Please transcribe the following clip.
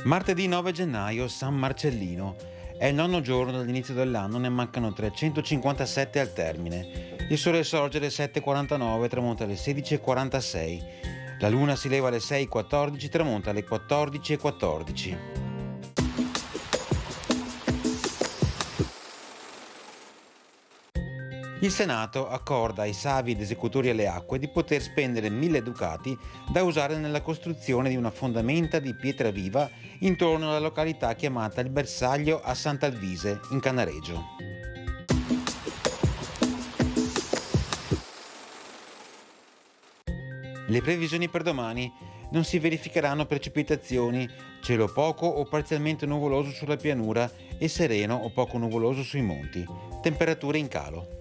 Martedì 9 gennaio, San Marcellino. È il nono giorno dall'inizio dell'anno, ne mancano 357 al termine. Il sole sorge alle 7.49, tramonta alle 16.46. La luna si leva alle 6.14, tramonta alle 14.14. Il Senato accorda ai savi ed esecutori alle acque di poter spendere 1.000 ducati da usare nella costruzione di una fondamenta di pietra viva intorno alla località chiamata il Bersaglio a Sant'Alvise, in Cannaregio. Le previsioni per domani: non si verificheranno precipitazioni, cielo poco o parzialmente nuvoloso sulla pianura e sereno o poco nuvoloso sui monti. Temperature in calo.